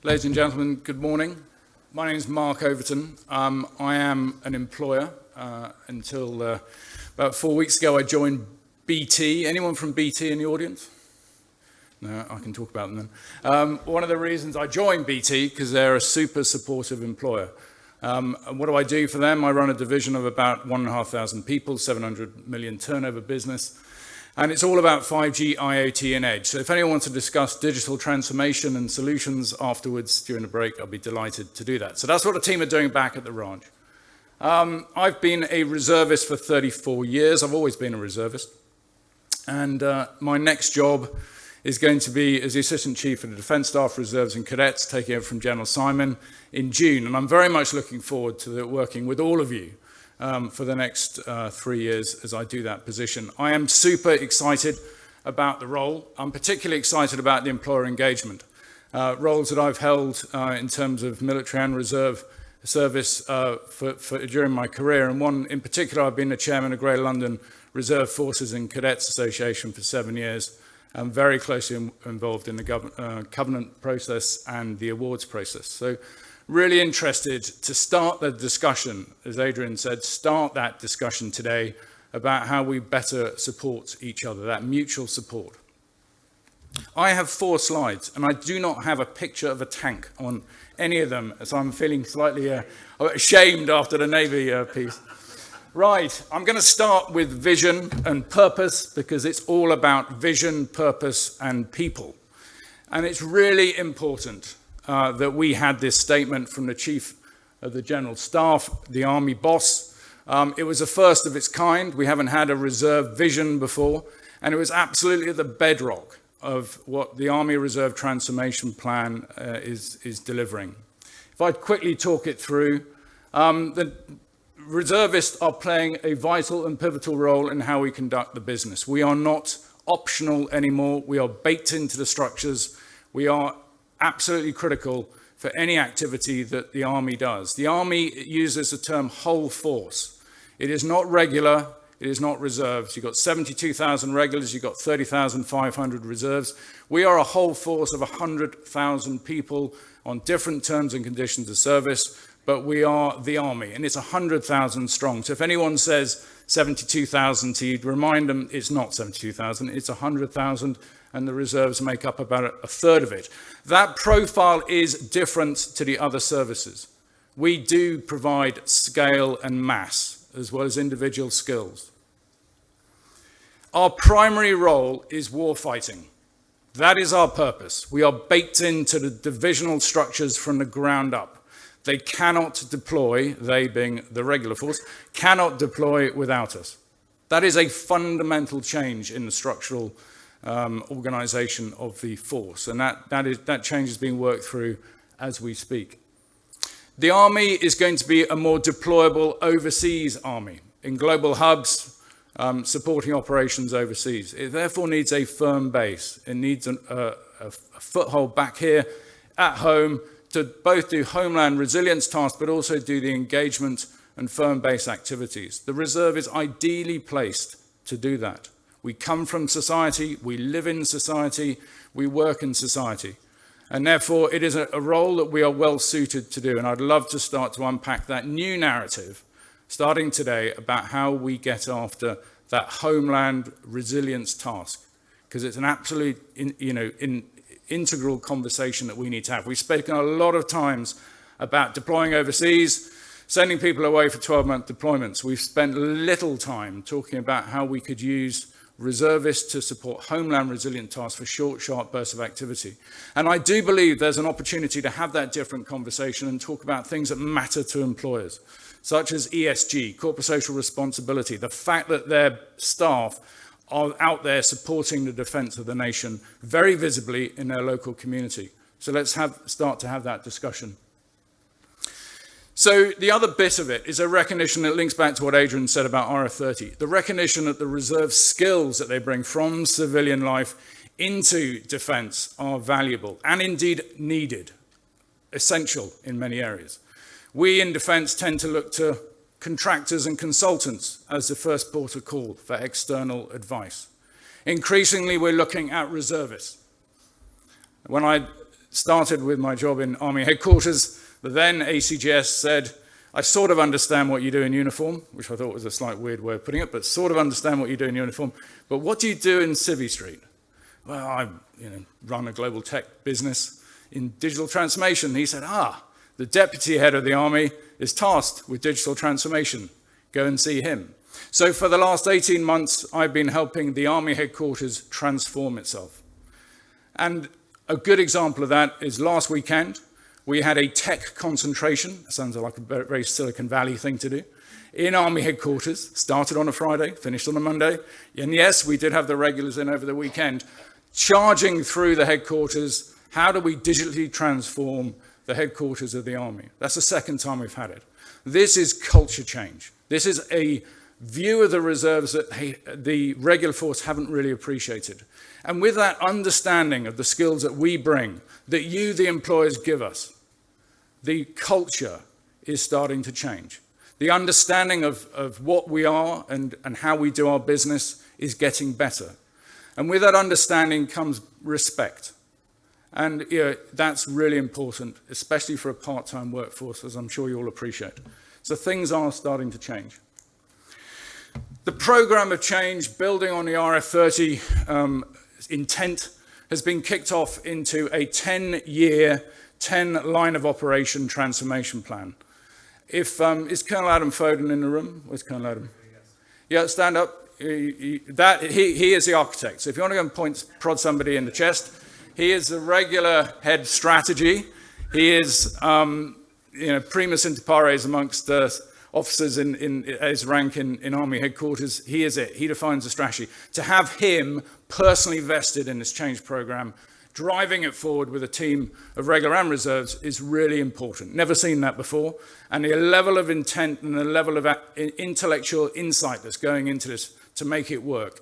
Ladies and gentlemen, good morning. My name is Mark Overton. I am an employer. Until about 4 weeks ago, I joined BT. Anyone from BT in the audience? No, I can talk about them then. One of the reasons I joined BT, because they're a super supportive employer. And what do I do for them? I run a division of about 1,500 people, 700 million turnover business. And it's all about 5G, IoT, and Edge. So if anyone wants to discuss digital transformation and solutions afterwards during the break, I'll be delighted to do that. So that's what the team are doing back at the ranch. I've been a reservist for 34 years. I've always been a reservist. And my next job is going to be as the Assistant Chief of the Defence Staff Reserves and Cadets, taking over from General Simon in June. And I'm very much looking forward to working with all of you for the next 3 years as I do that position. I am super excited about the role. I'm particularly excited about the employer engagement. Roles that I've held in terms of military and reserve service during my career, and one in particular, I've been the chairman of Greater London Reserve Forces and Cadets Association for 7 years. I'm very closely involved in the covenant process and the awards process. So really interested to start the discussion, as Adrian said, start that discussion today about how we better support each other, that mutual support. I have 4 slides, and I do not have a picture of a tank on any of them, so I'm feeling slightly ashamed after the Navy piece. Right, I'm going to start with vision and purpose, because it's all about vision, purpose, and people. And it's really important that we had this statement from the Chief of the General Staff, the Army boss. It was a first of its kind. We haven't had a reserve vision before, and it was absolutely the bedrock of what the Army Reserve Transformation Plan is delivering. If I quickly talk it through, the reservists are playing a vital and pivotal role in how we conduct the business. We are not optional anymore. We are baked into the structures. We are absolutely critical for any activity that the Army does. The Army uses the term whole force. It is not regular. It is not reserves. You've got 72,000 regulars. You've got 30,500 reserves. We are a whole force of 100,000 people on different terms and conditions of service. But we are the Army, and it's 100,000 strong. So if anyone says 72,000 to you, remind them it's not 72,000, it's 100,000, and the reserves make up about a third of it. That profile is different to the other services. We do provide scale and mass, as well as individual skills. Our primary role is warfighting. That is our purpose. We are baked into the divisional structures from the ground up. They cannot deploy, they being the regular force, cannot deploy without us. That is a fundamental change in the structural organization of the force, and that change is being worked through as we speak. The Army is going to be a more deployable overseas Army in global hubs, supporting operations overseas. It therefore needs a firm base. It needs a foothold back here at home, to both do homeland resilience tasks, but also do the engagement and firm base activities. The reserve is ideally placed to do that. We come from society, we live in society, we work in society. And therefore, it is a role that we are well suited to do. And I'd love to start to unpack that new narrative, starting today, about how we get after that homeland resilience task. Because it's an absolute, integral conversation that we need to have. We've spoken a lot of times about deploying overseas, sending people away for 12-month deployments. We've spent little time talking about how we could use reservists to support homeland resilient tasks for short, sharp bursts of activity. And I do believe there's an opportunity to have that different conversation and talk about things that matter to employers, such as ESG, corporate social responsibility, the fact that their staff are out there supporting the defense of the nation very visibly in their local community. So let's start to have that discussion. So the other bit of it is a recognition that links back to what Adrian said about RF30, the recognition that the reserve skills that they bring from civilian life into defense are valuable and indeed needed, essential in many areas. We in defense tend to look to contractors and consultants as the first port of call for external advice. Increasingly, we're looking at reservists. When I started with my job in Army headquarters. The then ACGS said, I sort of understand what you do in uniform, which I thought was a slight weird way of putting it, but sort of understand what you do in uniform. But what do you do in Civvy Street? Well, I run a global tech business in digital transformation. He said, the deputy head of the Army is tasked with digital transformation. Go and see him. So for the last 18 months, I've been helping the Army headquarters transform itself. And a good example of that is last weekend, we had a tech concentration. Sounds like a very Silicon Valley thing to do. In Army headquarters, started on a Friday, finished on a Monday. And yes, we did have the regulars in over the weekend, charging through the headquarters. How do we digitally transform the headquarters of the Army? That's the second time we've had it. This is culture change. This is a view of the reserves that the regular force haven't really appreciated. And with that understanding of the skills that we bring, that you, the employers, give us, the culture is starting to change. The understanding of what we are and how we do our business is getting better. And with that understanding comes respect. And that's really important, especially for a part-time workforce, as I'm sure you'll appreciate. So things are starting to change. The program of change, building on the RF30 intent, has been kicked off into a 10-year, 10-line of operation transformation plan. Is Colonel Adam Foden in the room? Where's Colonel Adam? Yeah, stand up. He is the architect. So if you want to go and prod somebody in the chest, he is the regular head strategy. He is, primus inter pares amongst officers in his rank in Army headquarters. He is it. He defines the strategy. To have him personally vested in this change program, driving it forward with a team of regular and reserves is really important. Never seen that before. And the level of intent and the level of intellectual insight that's going into this to make it work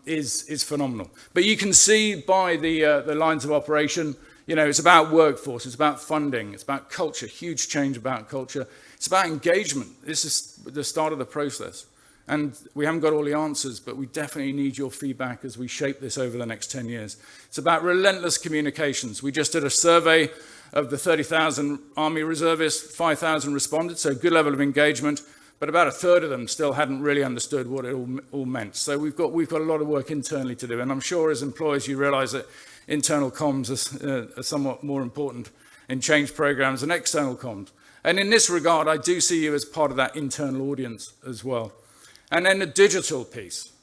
is phenomenal. But you can see by the lines of operation, it's about workforce, it's about funding, it's about culture, huge change about culture. It's about engagement. This is the start of the process. And we haven't got all the answers, but we definitely need your feedback as we shape this over the next 10 years. It's about relentless communications. We just did a survey of the 30,000 Army reservists, 5,000 responded, so good level of engagement, but about a third of them still hadn't really understood what it all meant. So we've got a lot of work internally to do, and I'm sure as employers you realize that internal comms are somewhat more important in change programs than external comms. And in this regard, I do see you as part of that internal audience as well. And then the digital piece.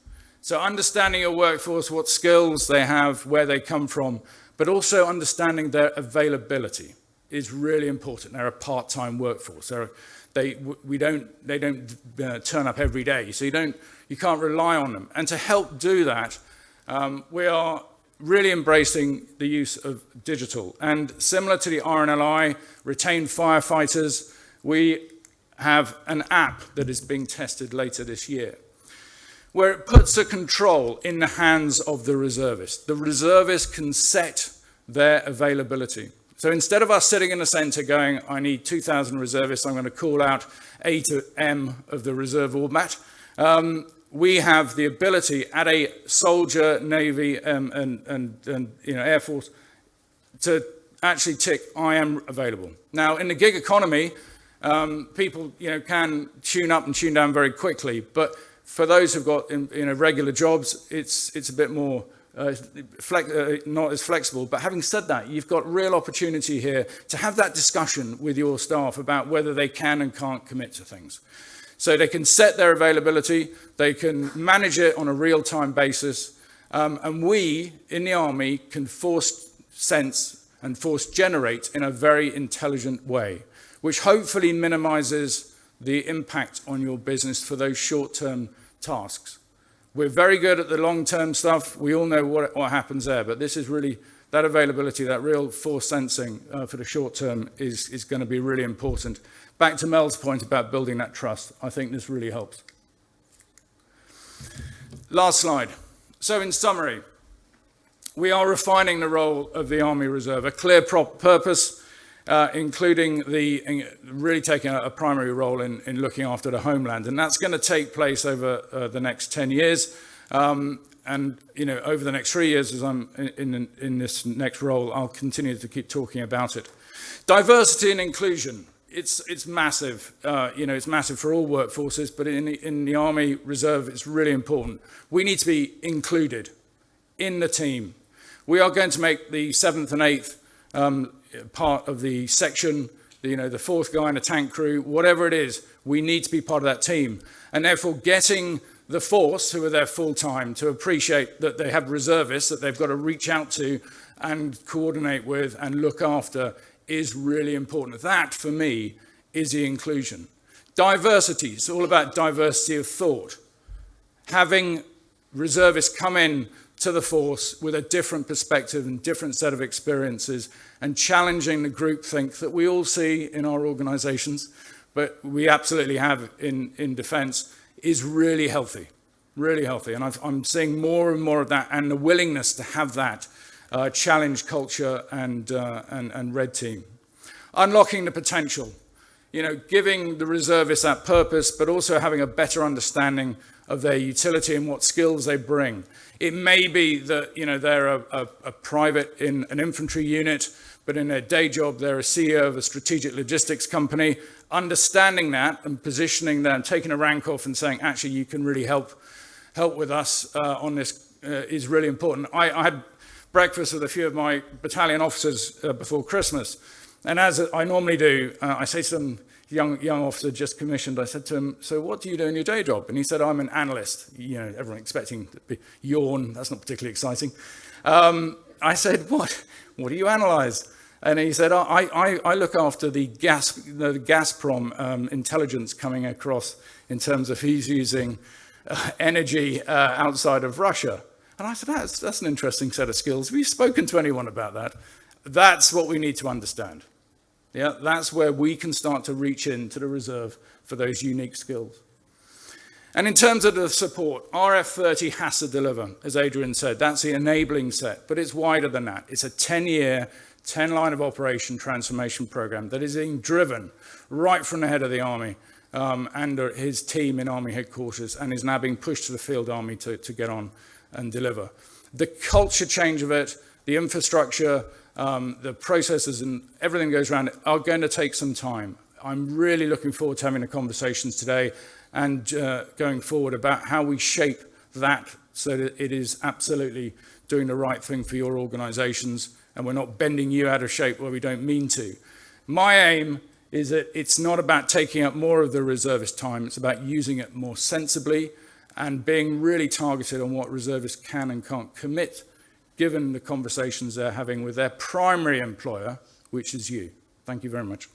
So understanding your workforce, what skills they have, where they come from, but also understanding their availability is really important. They're a part-time workforce. They don't turn up every day, so you can't rely on them. And to help do that, we are really embracing the use of digital. And similar to the RNLI, retained firefighters, we have an app that is being tested later this year, where it puts the control in the hands of the reservist. The reservist can set their availability. So instead of us sitting in the center going, I need 2,000 reservists, I'm going to call out A to M of the reserve format, we have the ability at a soldier, Navy, and Air Force to actually tick, I am available. Now, in the gig economy, people can tune up and tune down very quickly, but for those who've got regular jobs, it's a bit more not as flexible. But having said that, you've got real opportunity here to have that discussion with your staff about whether they can and can't commit to things. So they can set their availability, they can manage it on a real-time basis, and we in the Army can force sense and force generate in a very intelligent way, which hopefully minimizes the impact on your business for those short-term tasks. We're very good at the long-term stuff. We all know what happens there, but this is really, that availability, that real force sensing for the short term is going to be really important. Back to Mel's point about building that trust, I think this really helps. Last slide. So in summary, we are refining the role of the Army Reserve, a clear purpose, including really taking a primary role in looking after the homeland. And that's going to take place over the next 10 years. and over the next 3 years, as I'm in this next role, I'll continue to keep talking about it. Diversity and inclusion. It's massive. It's massive for all workforces, but in the Army Reserve, it's really important. We need to be included in the team. We are going to make the 7th and 8th part of the section, the fourth guy in a tank crew, whatever it is, we need to be part of that team. And therefore getting the force, who are there full-time, to appreciate that they have reservists that they've got to reach out to and coordinate with and look after is really important. That, for me, is the inclusion. Diversity, it's all about diversity of thought. Having reservists come in to the force with a different perspective and different set of experiences and challenging the groupthink that we all see in our organizations, but we absolutely have in defense, is really healthy, really healthy. And I'm seeing more and more of that, and the willingness to have that challenge culture and red team. Unlocking the potential, giving the reservists that purpose, but also having a better understanding of their utility and what skills they bring. It may be that they're a private in an infantry unit, but in their day job they're a CEO of a strategic logistics company. Understanding that and positioning them, taking a rank off and saying, actually, you can really help with us on this is really important. I had breakfast with a few of my battalion officers before Christmas, and as I normally do, I say to them, young officer just commissioned, I said to him, so what do you do in your day job? And he said, I'm an analyst. Everyone expecting to be yawn, that's not particularly exciting. I said, what do you analyze? And he said, I look after the Gazprom intelligence coming across in terms of who's using energy outside of Russia. And I said, that's an interesting set of skills. Have you spoken to anyone about that? That's what we need to understand. Yeah, that's where we can start to reach into the reserve for those unique skills. And in terms of the support, RF30 has to deliver, as Adrian said. That's the enabling set, but it's wider than that. It's a 10-year, 10-line of operation transformation program that is being driven right from the head of the Army and his team in Army headquarters, and is now being pushed to the field army to get on and deliver. The culture change of it, the infrastructure, the processes and everything that goes around it are going to take some time. I'm really looking forward to having the conversations today and going forward about how we shape that so that it is absolutely doing the right thing for your organizations and we're not bending you out of shape where we don't mean to. My aim is that it's not about taking up more of the reservist time, it's about using it more sensibly and being really targeted on what reservists can and can't commit, given the conversations they're having with their primary employer, which is you. Thank you very much.